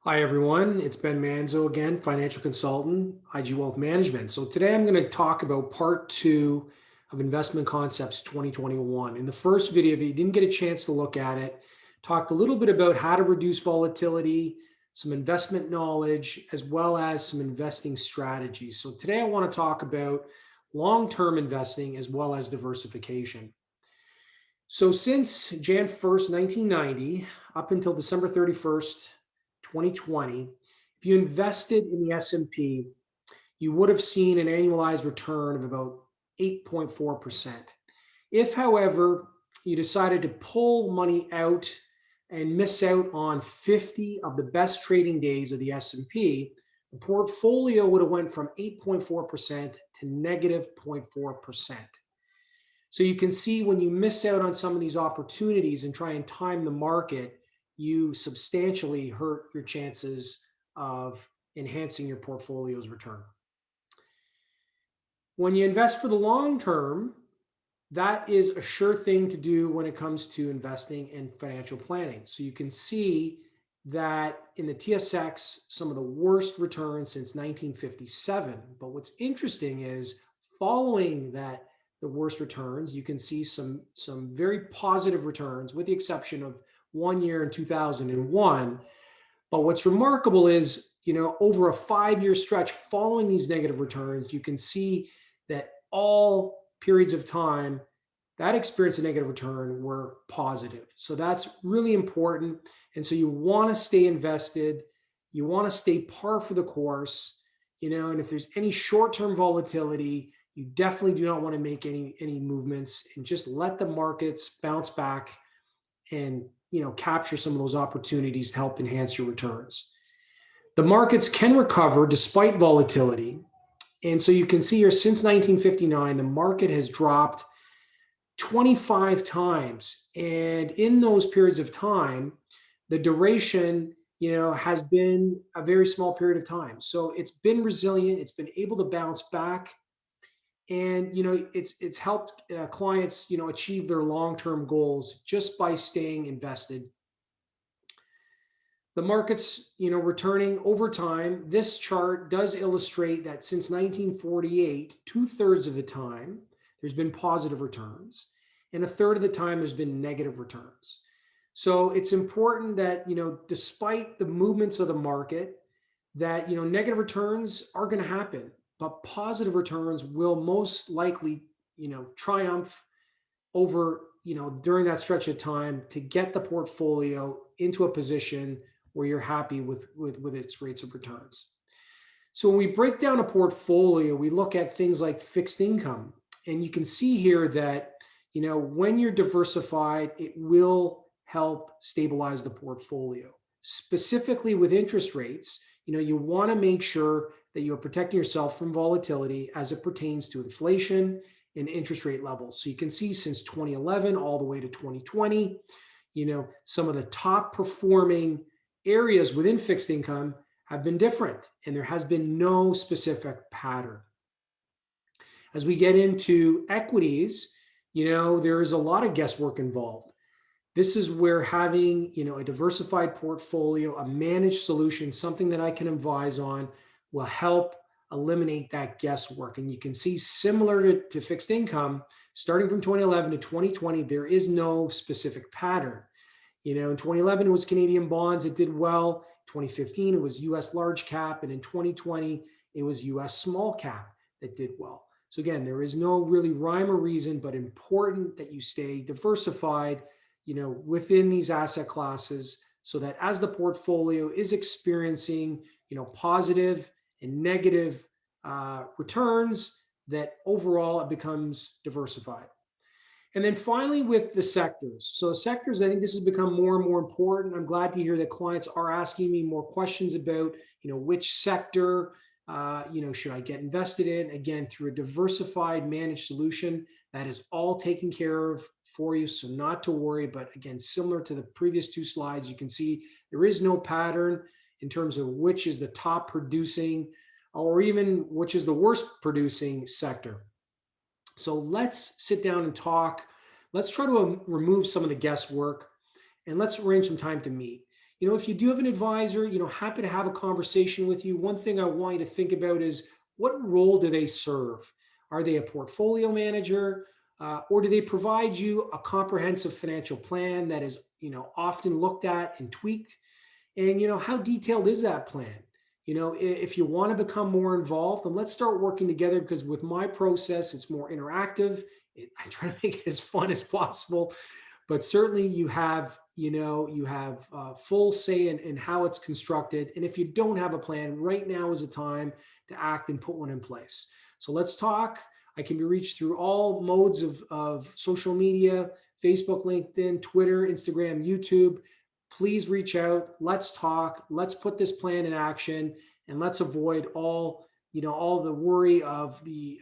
Hi, everyone. It's Ben Manzo again, financial consultant, IG Wealth Management. So today I'm going to talk about part two of Investment Concepts 2021. In the first video, if you didn't get a chance to look at it, talked a little bit about how to reduce volatility, some investment knowledge, as well as some investing strategies. So today I want to talk about long-term investing as well as diversification. So since Jan 1st, 1990, up until December 31st, 2020, if you invested in the S&P, you would have seen an annualized return of about 8.4%. If, however, you decided to pull money out and miss out on 50 of the best trading days of the S&P, the portfolio would have went from 8.4% to negative 0.4%. So you can see when you miss out on some of these opportunities and try and time the market, you substantially hurt your chances of enhancing your portfolio's return. When you invest for the long term, that is a sure thing to do when it comes to investing and financial planning. So you can see that in the TSX, some of the worst returns since 1957. But what's interesting is following that, the worst returns, you can see some very positive returns, with the exception of 1 year in 2001. But what's remarkable is, over a 5-year stretch following these negative returns, you can see that all periods of time that experience a negative return were positive. So that's really important. And so you want to stay invested. You want to stay par for the course, and if there's any short-term volatility, you definitely do not want to make any movements and just let the markets bounce back and, capture some of those opportunities to help enhance your returns. The markets can recover despite volatility. And so you can see here since 1959, the market has dropped 25 times. And in those periods of time, the duration, has been a very small period of time. So it's been resilient. It's been able to bounce back. And, it's helped clients, achieve their long-term goals just by staying invested. The markets, returning over time. This chart does illustrate that since 1948, 2/3 of the time, there's been positive returns, and a third of the time there's been negative returns. So it's important that, despite the movements of the market, that, negative returns are going to happen, but positive returns will most likely, triumph over, during that stretch of time to get the portfolio into a position where you're happy with its rates of returns. So when we break down a portfolio, we look at things like fixed income, and you can see here that, when you're diversified, it will help stabilize the portfolio. Specifically with interest rates, you want to make sure that you're protecting yourself from volatility as it pertains to inflation and interest rate levels. So you can see since 2011 all the way to 2020, some of the top performing areas within fixed income have been different, and there has been no specific pattern. As we get into equities, there is a lot of guesswork involved. This is where having, a diversified portfolio, a managed solution, something that I can advise on, will help eliminate that guesswork. And you can see, similar to fixed income, starting from 2011 to 2020, there is no specific pattern. In 2011, it was Canadian bonds. It did well. 2015, it was US large cap. And in 2020, it was US small cap that did well. So again, there is no really rhyme or reason, but important that you stay diversified, within these asset classes, so that as the portfolio is experiencing, positive and negative returns, that overall it becomes diversified. And then finally, with the sectors. So sectors, I think this has become more and more important. I'm glad to hear that clients are asking me more questions about, which sector, should I get invested in? Again, through a diversified managed solution that is all taken care of for you. So not to worry, but again, similar to the previous two slides, you can see there is no pattern in terms of which is the top producing or even which is the worst producing sector. So let's sit down and talk. Let's try to remove some of the guesswork, and let's arrange some time to meet. If you do have an advisor, happy to have a conversation with you. One thing I want you to think about is, what role do they serve? Are they a portfolio manager? Or do they provide you a comprehensive financial plan that is, often looked at and tweaked? And how detailed is that plan? If you want to become more involved, then let's start working together, because with my process, it's more interactive. I try to make it as fun as possible, but certainly you have full say in how it's constructed. And if you don't have a plan, right now is a time to act and put one in place. So let's talk. I can be reached through all modes of social media: Facebook, LinkedIn, Twitter, Instagram, YouTube. Please reach out. Let's talk. Let's put this plan in action, and let's avoid all the worry of the